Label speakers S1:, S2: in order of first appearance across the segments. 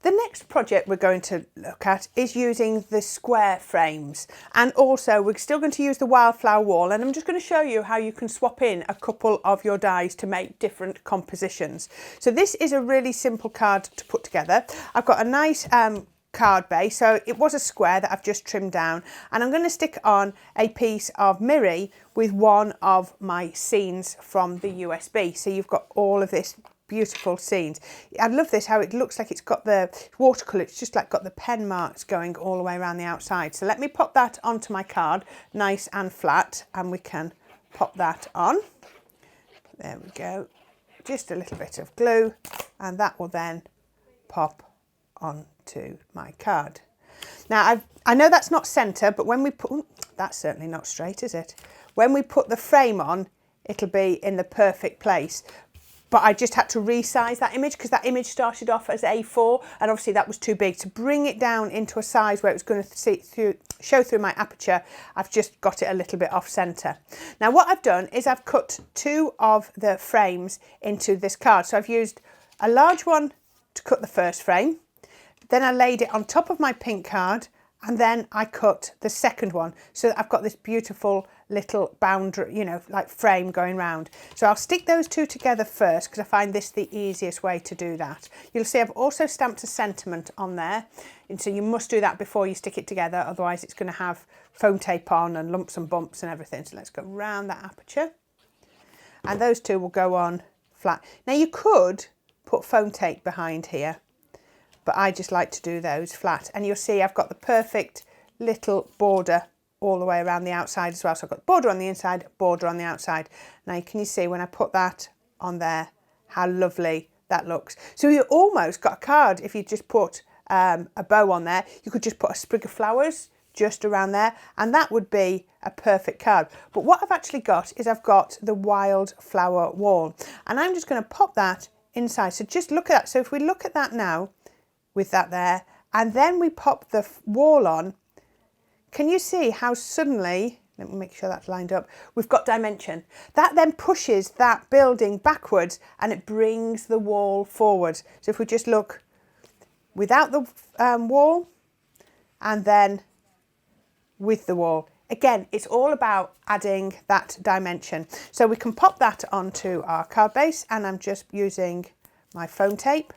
S1: The next project we're going to look at is using the square frames, and also we're still going to use the wildflower wall, and I'm just going to show you how you can swap in a couple of your dies to make different compositions. So this is a really simple card to put together. I've got a nice card base, so it was a square that I've just trimmed down, and I'm going to stick on a piece of Miri with one of my scenes from the USB. So you've got all of this beautiful scenes. I love this, how it looks like it's got the watercolour, it's just like got the pen marks going all the way around the outside. So let me pop that onto my card nice and flat, and we can pop that on. There we go, just a little bit of glue, and that will then pop onto my card. Now I know that's not centre, but when we put, that's certainly not straight, is it? When we put the frame on, it'll be in the perfect place. But I just had to resize that image because that image started off as A4, and obviously that was too big. To bring it down into a size where it was going to show through my aperture, I've just got it a little bit off centre. Now what I've done is I've cut two of the frames into this card. So I've used a large one to cut the first frame, then I laid it on top of my pink card, and then I cut the second one, so that I've got this beautiful little boundary, you know, like frame going round. So I'll stick those two together first because I find this the easiest way to do that. You'll see I've also stamped a sentiment on there, and so you must do that before you stick it together, otherwise it's going to have foam tape on and lumps and bumps and everything. So let's go round that aperture, and those two will go on flat. Now you could put foam tape behind here, but I just like to do those flat, and you'll see I've got the perfect little border all the way around the outside as well. So I've got border on the inside, border on the outside. Now can you see when I put that on there how lovely that looks? So you almost got a card. If you just put a bow on there, you could just put a sprig of flowers just around there, and that would be a perfect card. But what I've actually got is I've got the wildflower wall, and I'm just going to pop that inside. So just look at that. So if we look at that now, with that there, and then we pop the wall on, can you see how suddenly, let me make sure that's lined up, we've got dimension. That then pushes that building backwards and it brings the wall forward. So if we just look without the wall and then with the wall, again, it's all about adding that dimension. So we can pop that onto our card base, and I'm just using my foam tape.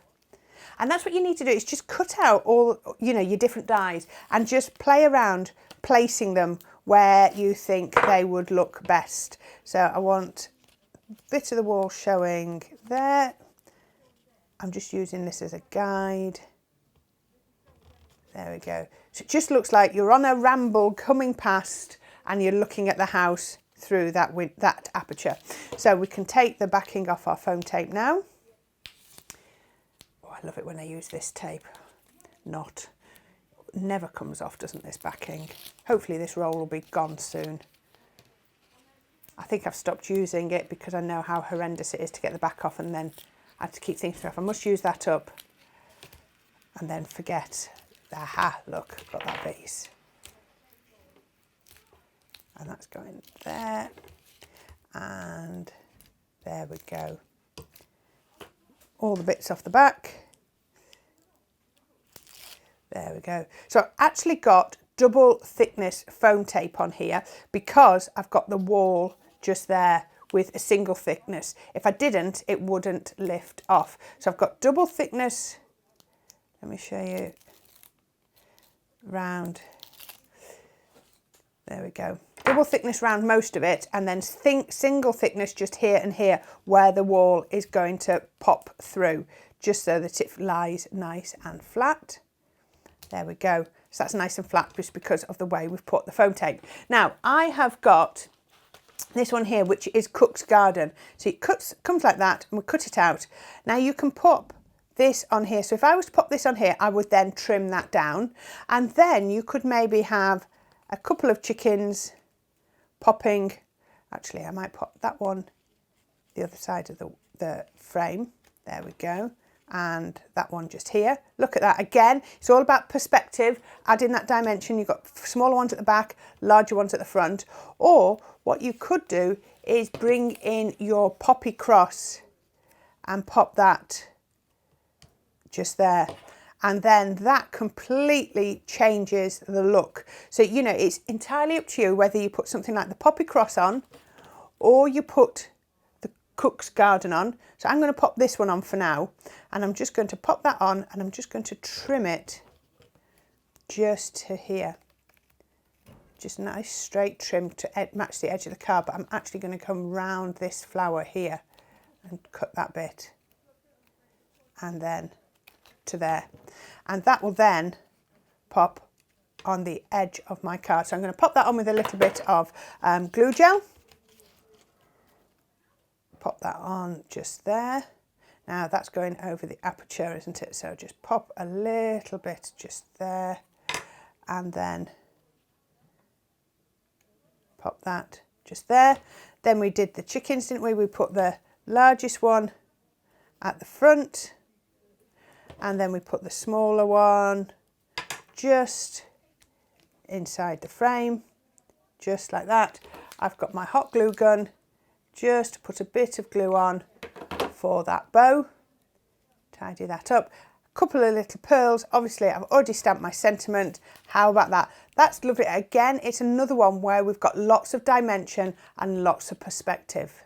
S1: And that's what you need to do, is just cut out all, you know, your different dies and just play around placing them where you think they would look best. So I want a bit of the wall showing there. I'm just using this as a guide. There we go. So it just looks like you're on a ramble coming past and you're looking at the house through that aperture. So we can take the backing off our foam tape now. I love it when I use this tape. Never comes off, doesn't this backing? Hopefully this roll will be gone soon. I think I've stopped using it because I know how horrendous it is to get the back off, and then I have to keep thinking, I must use that up, and then forget. Aha, look, got that base. And that's going there. And there we go. All the bits off the back. There we go. So I've actually got double thickness foam tape on here because I've got the wall just there with a single thickness. If I didn't, it wouldn't lift off. So I've got double thickness. Let me show you round. There we go. Double thickness round most of it, and then single thickness just here and here where the wall is going to pop through, just so that it lies nice and flat. There we go. So that's nice and flat just because of the way we've put the foam tape. Now I have got this one here, which is Cook's Garden. So it comes like that, and we cut it out. Now you can pop this on here. So if I was to pop this on here, I would then trim that down, and then you could maybe have a couple of chickens popping. Actually, I might pop that one the other side of the frame. There we go. And that one just here. Look at that. Again, it's all about perspective, adding that dimension. You've got smaller ones at the back, larger ones at the front. Or what you could do is bring in your poppy cross and pop that just there. And then that completely changes the look. So, you know, it's entirely up to you whether you put something like the poppy cross on or you put the Cook's Garden on. So I'm going to pop this one on for now, and I'm just going to pop that on, and I'm just going to trim it just to here. Just a nice straight trim to match the edge of the card, but I'm actually going to come round this flower here and cut that bit, and then to there, and that will then pop on the edge of my card. So I'm going to pop that on with a little bit of glue gel. Pop that on just there. Now that's going over the aperture, isn't it? So just pop a little bit just there, and then pop that just there. Then we did the chickens, didn't we? We put the largest one at the front, and then we put the smaller one just inside the frame, just like that. I've got my hot glue gun just to put a bit of glue on for that bow. Tidy that up. A couple of little pearls. Obviously, I've already stamped my sentiment. How about that? That's lovely. Again, it's another one where we've got lots of dimension and lots of perspective.